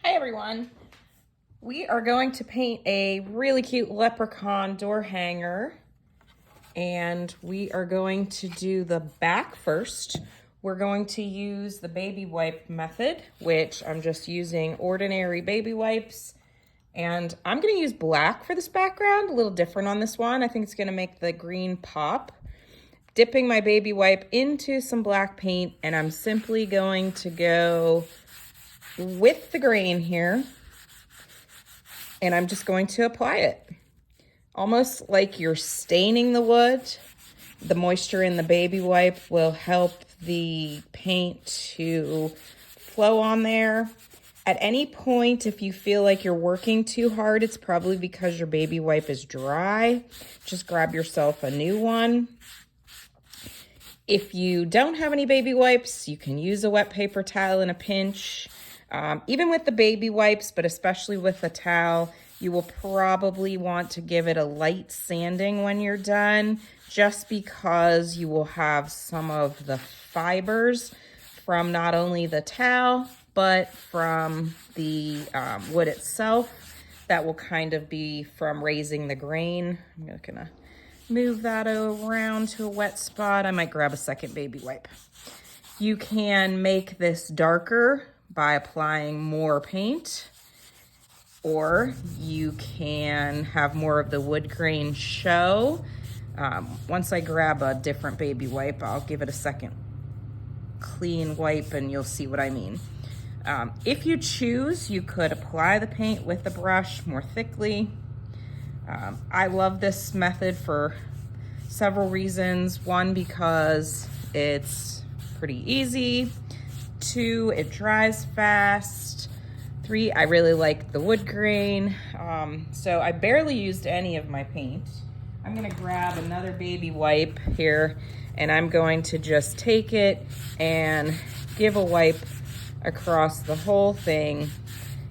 Hi everyone. We are going to paint a really cute leprechaun door hanger, and we are going to do the back first. We're going to use the baby wipe method, which I'm just using ordinary baby wipes, and I'm going to use black for this background, a little different on this one. I think it's going to make the green pop. Dipping my baby wipe into some black paint, and I'm simply going to go with the grain here, and I'm just going to apply it. Almost like you're staining the wood. The moisture in the baby wipe will help the paint to flow on there. At any point, if you feel like you're working too hard, it's probably because your baby wipe is dry. Just grab yourself a new one. If you don't have any baby wipes, you can use a wet paper towel in a pinch. Even with the baby wipes, but especially with a towel, you will probably want to give it a light sanding when you're done, just because you will have some of the fibers from not only the towel, but from the wood itself that will kind of be from raising the grain. I'm gonna move that around to a wet spot. I might grab a second baby wipe. You can make this darker by applying more paint, or you can have more of the wood grain show. Once I grab a different baby wipe, I'll give it a second clean wipe and you'll see what I mean. If you choose, you could apply the paint with the brush more thickly. I love this method for several reasons. One, because it's pretty easy. 2, it dries fast. 3, I really like the wood grain. So I barely used any of my paint. I'm gonna grab another baby wipe here, and I'm going to just take it and give a wipe across the whole thing,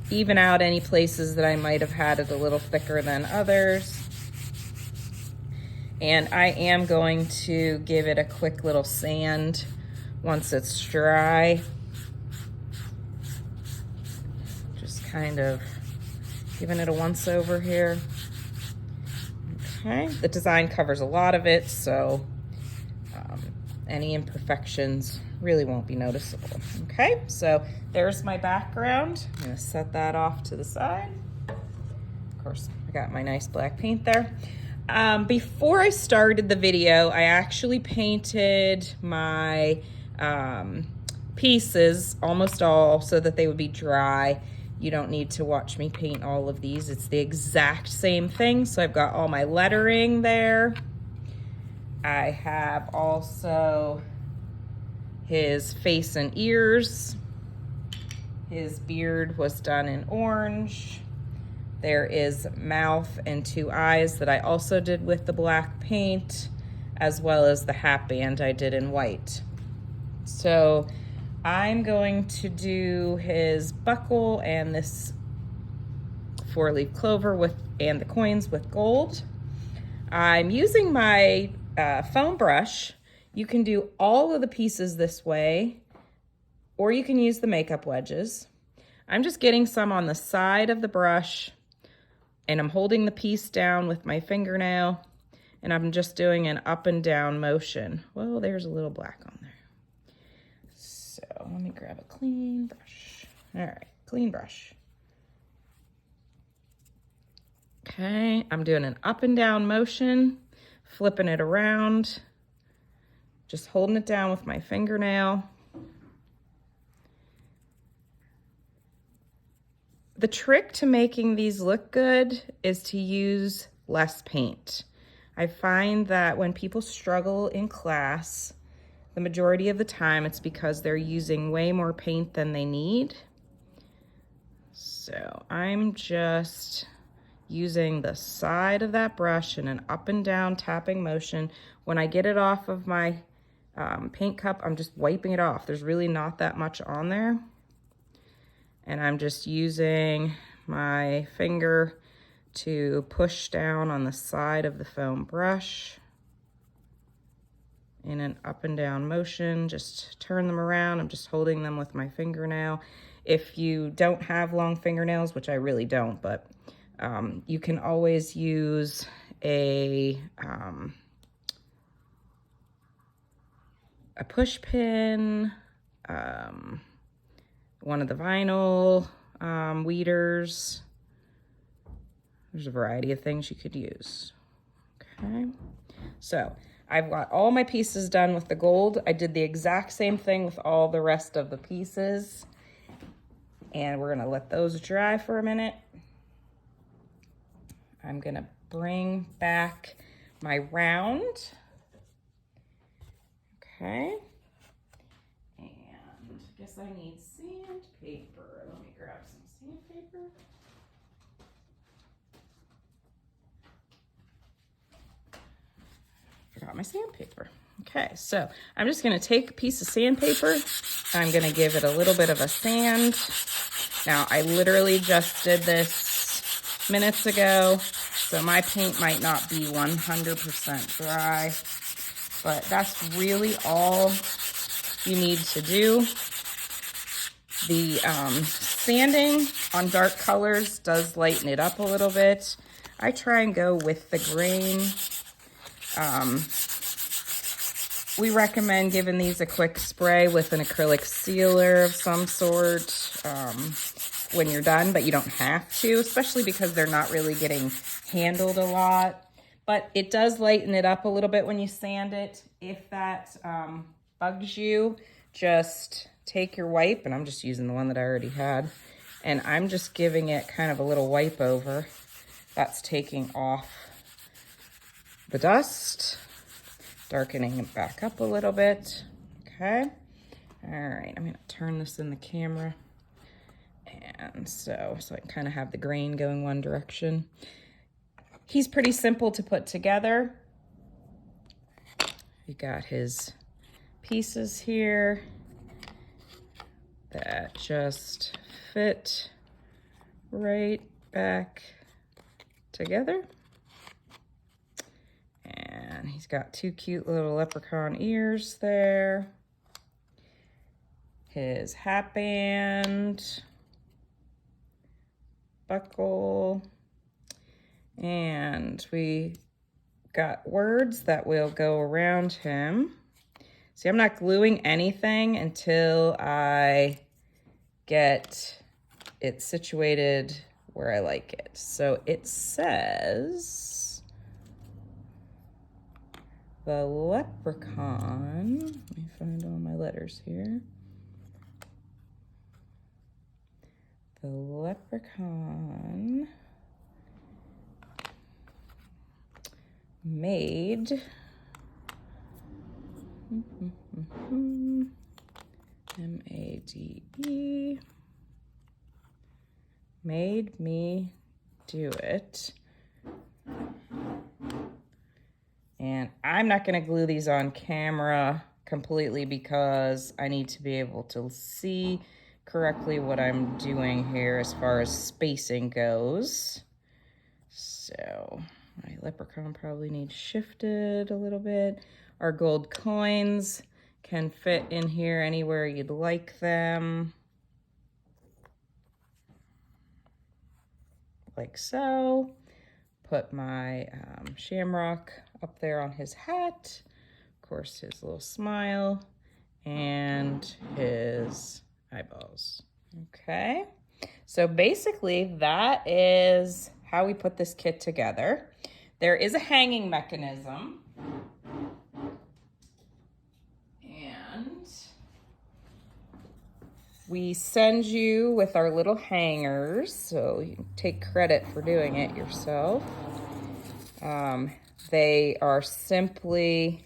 even out any places that I might have had it a little thicker than others. And I am going to give it a quick little sand once it's dry. Just kind of giving it a once over here. Okay, the design covers a lot of it, so any imperfections really won't be noticeable. Okay, so there's my background. I'm gonna set that off to the side. Of course, I got my nice black paint there. Before I started the video, I actually painted my pieces, almost all, so that they would be dry. You don't need to watch me paint all of these. It's the exact same thing. So I've got all my lettering there. I have also his face and ears. His beard was done in orange. There is mouth and 2 eyes that I also did with the black paint, as well as the hat band I did in white. So I'm going to do his buckle and this 4-leaf clover and the coins with gold. I'm using my foam brush. You can do all of the pieces this way, or you can use the makeup wedges. I'm just getting some on the side of the brush, and I'm holding the piece down with my fingernail, and I'm just doing an up and down motion. Well, there's a little black on there. So let me grab a clean brush. All right, clean brush. Okay, I'm doing an up and down motion, flipping it around, just holding it down with my fingernail. The trick to making these look good is to use less paint. I find that when people struggle in class, the majority of the time it's because they're using way more paint than they need. So I'm just using the side of that brush in an up and down tapping motion. When I get it off of my paint cup, I'm just wiping it off. There's really not that much on there. And I'm just using my finger to push down on the side of the foam brush in an up and down motion. Just turn them around. I'm just holding them with my fingernail. If you don't have long fingernails, which I really don't, but you can always use a push pin, one of the vinyl weeders. There's a variety of things you could use. Okay, so I've got all my pieces done with the gold. I did the exact same thing with all the rest of the pieces. And we're gonna let those dry for a minute. I'm gonna bring back my round. Okay. And I guess I need sandpaper. Let me grab some sandpaper. Forgot my sandpaper. Okay, so I'm just gonna take a piece of sandpaper. I'm gonna give it a little bit of a sand. Now, I literally just did this minutes ago, so my paint might not be 100% dry, but that's really all you need to do. The sanding on dark colors does lighten it up a little bit. I try and go with the grain. We recommend giving these a quick spray with an acrylic sealer of some sort when you're done, but you don't have to, especially because they're not really getting handled a lot. But it does lighten it up a little bit when you sand it. If that bugs you, just take your wipe, and I'm just using the one that I already had, and I'm just giving it kind of a little wipe over. That's taking off the dust, darkening it back up a little bit. Okay. All right, I'm gonna turn this in the camera. And so I can kind of have the grain going one direction. He's pretty simple to put together. You got his pieces here that just fit right back together. And he's got two cute little leprechaun ears there. His hat band, buckle, and we got words that will go around him. See, I'm not gluing anything until I get it situated where I like it. So it says the leprechaun. Let me find all my letters here. The leprechaun made M-A-D-E made me do it. And I'm not going to glue these on camera completely because I need to be able to see correctly what I'm doing here as far as spacing goes. So my leprechaun probably needs shifted a little bit. Our gold coins can fit in here anywhere you'd like them. Like so. Put my shamrock up there on his hat. Of course, his little smile and his eyeballs. Okay, so basically that is how we put this kit together. There is a hanging mechanism, and we send you with our little hangers, so you can take credit for doing it yourself. They are simply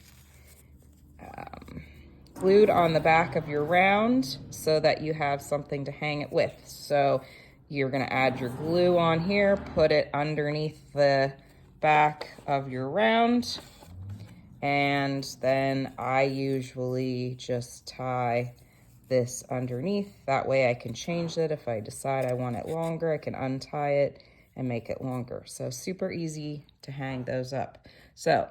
glued on the back of your round so that you have something to hang it with. So you're going to add your glue on here, put it underneath the back of your round, and then I usually just tie this underneath. That way I can change it. If I decide I want it longer, I can untie it and make it longer. So super easy to hang those up. So,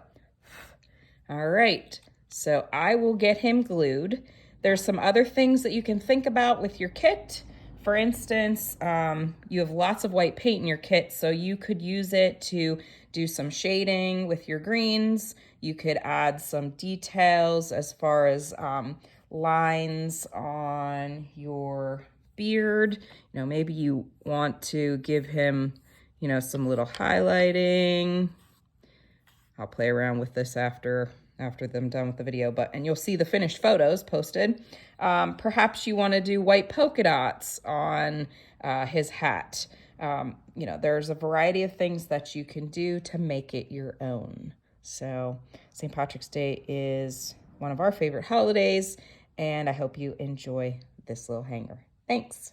all right. So I will get him glued. There's some other things that you can think about with your kit. For instance, you have lots of white paint in your kit, so you could use it to do some shading with your greens. You could add some details as far as lines on your beard. You know, maybe you want to give him, you know, some little highlighting. I'll play around with this after them done with the video, and you'll see the finished photos posted. Perhaps you want to do white polka dots on his hat. You know, there's a variety of things that you can do to make it your own. So St. Patrick's Day is one of our favorite holidays, and I hope you enjoy this little hanger. Thanks.